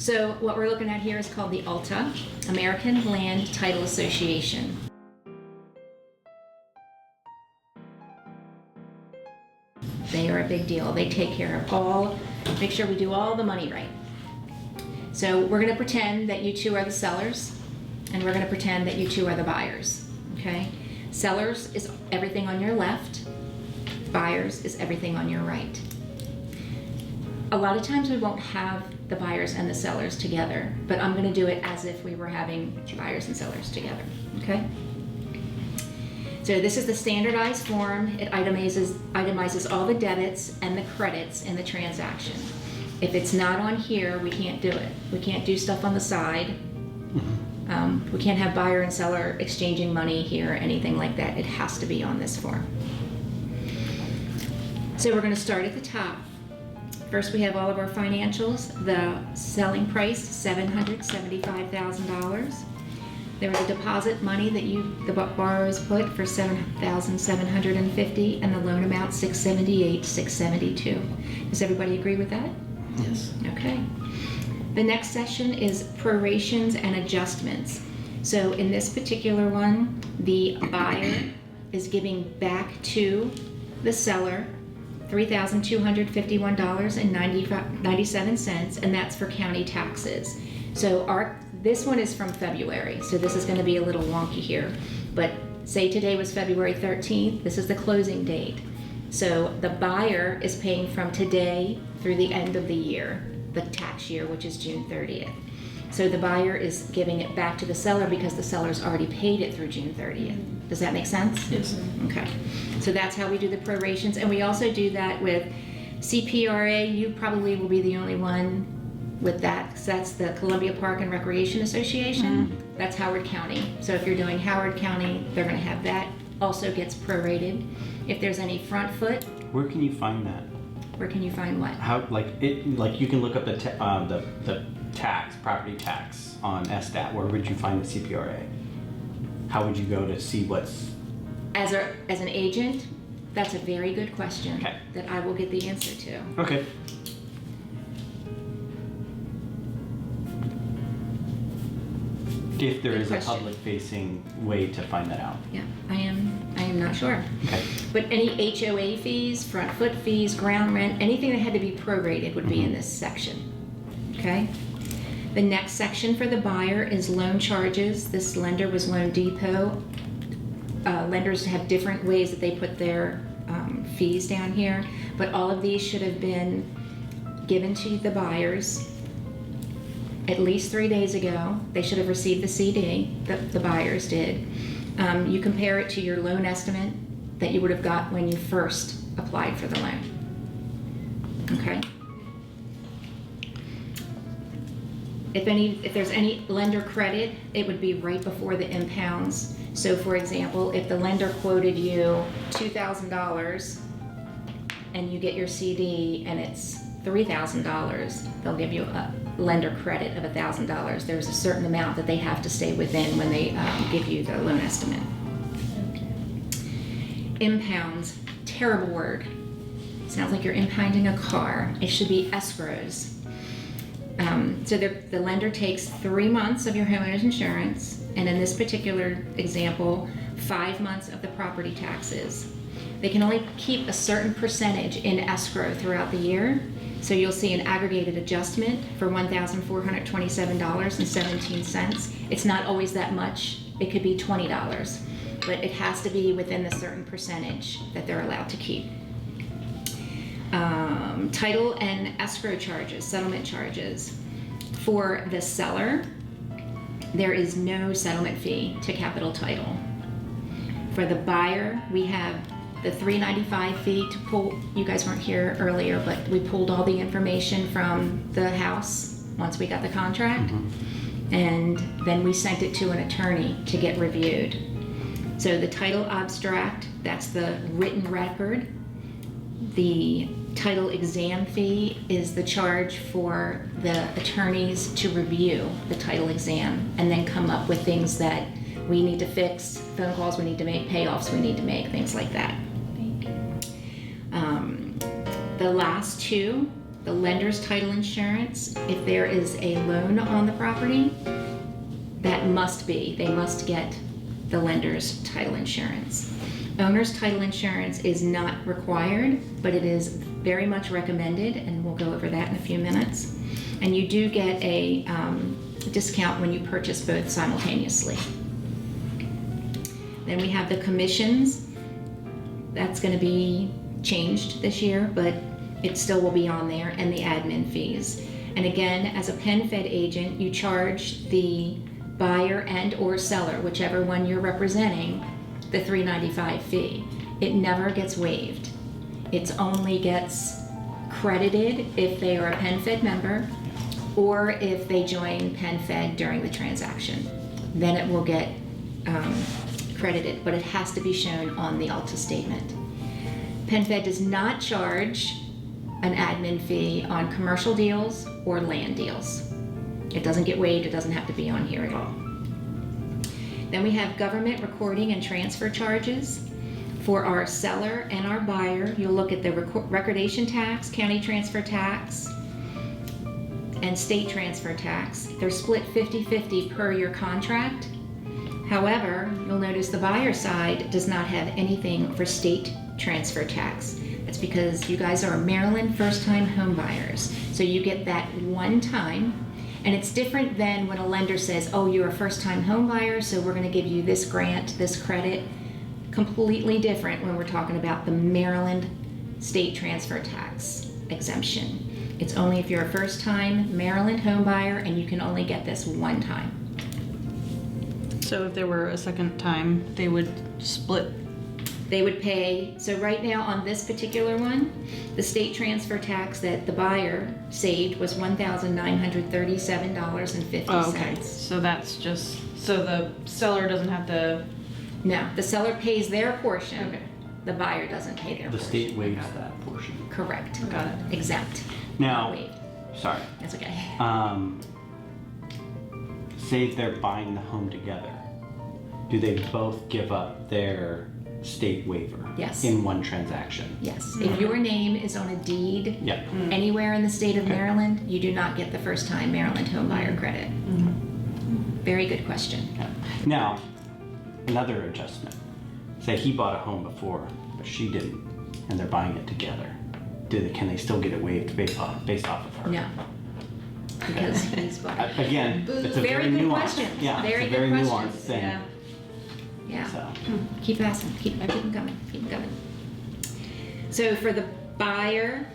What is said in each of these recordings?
So what we're looking at here is called the ALTA, American Land Title Association. They are a big deal. They take care of make sure we do all the money right. So we're gonna pretend that you two are the sellers, and we're gonna pretend that you two are the buyers, okay? Sellers is everything on your left, buyers is everything on your right. A lot of times we won't have the buyers and the sellers together, but I'm gonna do it as if we were having buyers and sellers together, okay? So this is the standardized form. It itemizes all the debits and the credits in the transaction. If it's not on here, we can't do it. We can't do stuff on the side. We can't have buyer and seller exchanging money here or anything like that. It has to be on this form. So we're gonna start at the top. First, we have all of our financials. The selling price, $775,000. There was a deposit money that the borrowers put for $7,750, and the loan amount $678,672. Does everybody agree with that? Yes. Okay. The next section is prorations and adjustments. So in this particular one, the buyer is giving back to the seller $3,251.97, and that's for county taxes. So this one is from February, so this is going to be a little wonky here. But say today was February 13th, this is the closing date. So the buyer is paying from today through the end of the year, the tax year, which is June 30th. So the buyer is giving it back to the seller because the seller's already paid it through June 30th. Does that make sense? Yes. Okay. So that's how we do the prorations. And we also do that with CPRA. You probably will be the only one with that, because that's the Columbia Park and Recreation Association. That's Howard County. So if you're doing Howard County, they're going to have that. Also gets prorated. If there's any front foot. Where can you find that? Where can you find what? How like you can look up the tax, property tax on SDAT. Where would you find the CPRA? How would you go to see what's? As an agent, that's a very good question. Okay. That I will get the answer to. Okay. If there Good is question. a public-facing way to find that out. Yeah, I am not sure. Okay. But any HOA fees, front foot fees, ground rent, anything that had to be prorated would be in this section. Okay? The next section for the buyer is loan charges. This lender was Loan Depot. Lenders have different ways that they put their fees down here, but all of these should have been given to the buyers at least 3 days ago. They should have received the CD, the buyers did. You compare it to your loan estimate that you would have got when you first applied for the loan. Okay? If there's any lender credit, it would be right before the impounds. So for example, if the lender quoted you $2,000 and you get your CD and it's $3,000, they'll give you a lender credit of $1,000. There's a certain amount that they have to stay within when they give you the loan estimate. Impounds, terrible word. Sounds like you're impounding a car. It should be escrows. So the lender takes 3 months of your homeowner's insurance, and in this particular example, 5 months of the property taxes. They can only keep a certain percentage in escrow throughout the year. So you'll see an aggregated adjustment for $1,427.17. It's not always that much. It could be $20, but it has to be within the certain percentage that they're allowed to keep. Title and escrow charges, settlement charges. For the seller, there is no settlement fee to Capital Title. For the buyer, we have the $395 fee to pull. You guys weren't here earlier, but we pulled all the information from the house once we got the contract, and then we sent it to an attorney to get reviewed. So the title abstract, that's the written record. The title exam fee is the charge for the attorneys to review the title exam and then come up with things that we need to fix, phone calls we need to make, payoffs we need to make, things like that. The last two the lender's title insurance. If there is a loan on the property, they must get the lender's title insurance. Owner's title insurance is not required, but it is very much recommended, and we'll go over that in a few minutes. And you do get a discount when you purchase both simultaneously. Then we have the commissions. That's going to be changed this year, but it still will be on there, and the admin fees. And again, as a PenFed agent, you charge the buyer and or seller, whichever one you're representing, the $395 fee. It never gets waived. It only gets credited if they are a PenFed member or if they join PenFed during the transaction. Then it will get credited, but it has to be shown on the ALTA statement. PenFed does not charge an admin fee on commercial deals or land deals. It doesn't get waived, it doesn't have to be on here at all. Then we have government recording and transfer charges. For our seller and our buyer, you'll look at the recordation tax, county transfer tax, and state transfer tax. They're split 50-50 per your contract. However, you'll notice the buyer side does not have anything for state transfer tax. That's because you guys are Maryland first-time home buyers. So you get that one time, and it's different than when a lender says, oh, you're a first-time home buyer, so we're gonna give you this grant, this credit. Completely different when we're talking about the Maryland state transfer tax exemption. It's only if you're a first-time Maryland home buyer, and you can only get this one time. So if there were a second time, they would split. They would pay, so right now on this particular one, the state transfer tax that the buyer saved was $1,937.50. Oh, okay. So that's just, so the seller doesn't have to. No, the seller pays their portion. Okay. The buyer doesn't pay their The portion. state waives that portion. Correct. Got it. Exempt. Now, Not waived. sorry. That's okay. Say if they're buying the home together, do they both give up their state waiver? Yes. In one transaction? Yes. If your name is on a deed Yeah. anywhere in the state of Okay. Maryland, you do not get the first time Maryland home buyer credit. Very good question. Yeah. Now, another adjustment. Say he bought a home before, but she didn't, and they're buying it together. Can they still get it waived based off of her? No. Because he's bought it. Again, it's a Very very good nuanced. questions. Yeah, Very it's a good very nuanced questions. thing. Yeah. Yeah. So, Keep asking. Keep them coming. Keep them coming. So for the buyer,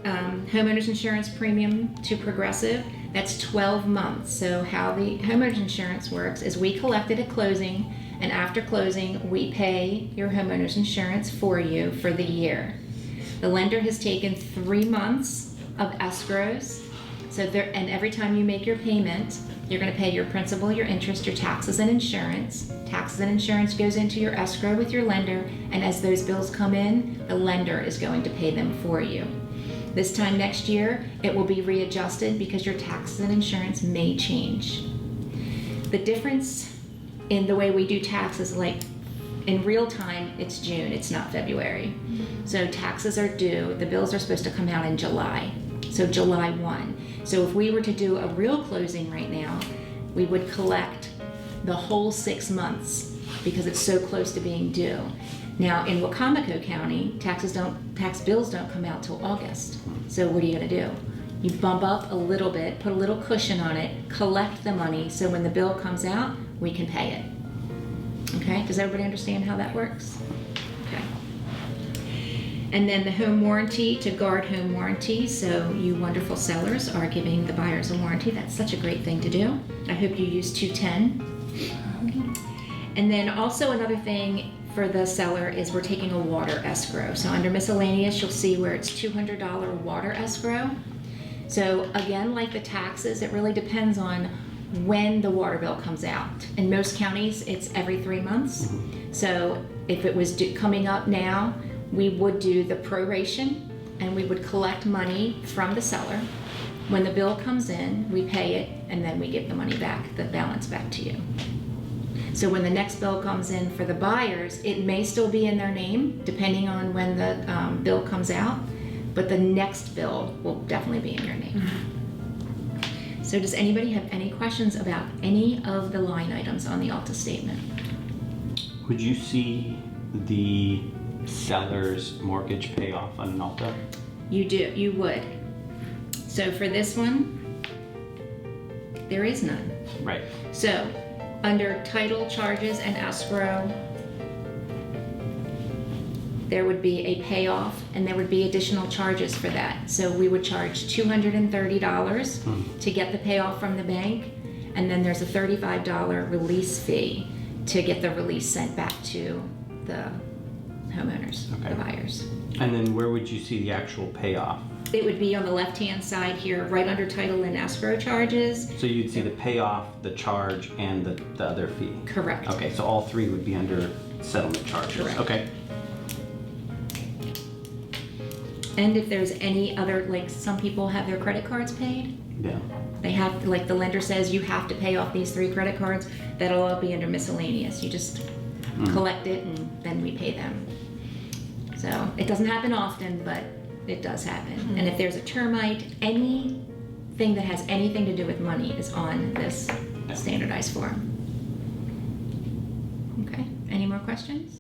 homeowners insurance premium to Progressive, that's 12 months. So how the homeowners insurance works is we collect it at closing, and after closing, we pay your homeowners insurance for you for the year. The lender has taken 3 months of escrows. And every time you make your payment, you're going to pay your principal, your interest, your taxes, and insurance. Taxes and insurance goes into your escrow with your lender, and as those bills come in, the lender is going to pay them for you. This time next year, it will be readjusted because your taxes and insurance may change. The difference in the way we do taxes, like in real time, it's June, it's not February. So taxes are due, the bills are supposed to come out in July. So July 1. So if we were to do a real closing right now, we would collect the whole 6 months because it's so close to being due. Now in Wacomico County, tax bills don't come out till August. So what are you gonna do? You bump up a little bit, put a little cushion on it, collect the money, so when the bill comes out, we can pay it. Okay, does everybody understand how that works? Okay. And then the home warranty to guard home warranty. So you wonderful sellers are giving the buyers a warranty. That's such a great thing to do. I hope you use 210. And then also another thing for the seller is we're taking a water escrow. So under miscellaneous, you'll see where it's $200 water escrow. So again, like the taxes, it really depends on when the water bill comes out. In most counties, it's every 3 months. So if it was coming up now, we would do the proration and we would collect money from the seller. When the bill comes in, we pay it, and then we give the money back, the balance back to you. So when the next bill comes in for the buyers, it may still be in their name, depending on when the bill comes out, but the next bill will definitely be in your name. So does anybody have any questions about any of the line items on the ALTA statement? Would you see the seller's mortgage payoff on an ALTA? You would. So for this one, there is none. Right. So under title charges and escrow, there would be a payoff and there would be additional charges for that. So we would charge $230 to get the payoff from the bank, and then there's a $35 release fee to get the release sent back to the homeowners, Okay. the buyers. And then where would you see the actual payoff? It would be on the left-hand side here, right under title and escrow charges. So you'd see the payoff, the charge, and the other fee? Correct. Okay, so all three would be under settlement charges? Correct. Okay. And if there's any other, like some people have their credit cards paid, Yeah. they have, like the lender says you have to pay off these 3 credit cards, that'll all be under miscellaneous. You just collect it and then we pay them. So it doesn't happen often, but it does happen. And if there's a termite, anything that has anything to do with money is on this standardized form. Okay, any more questions?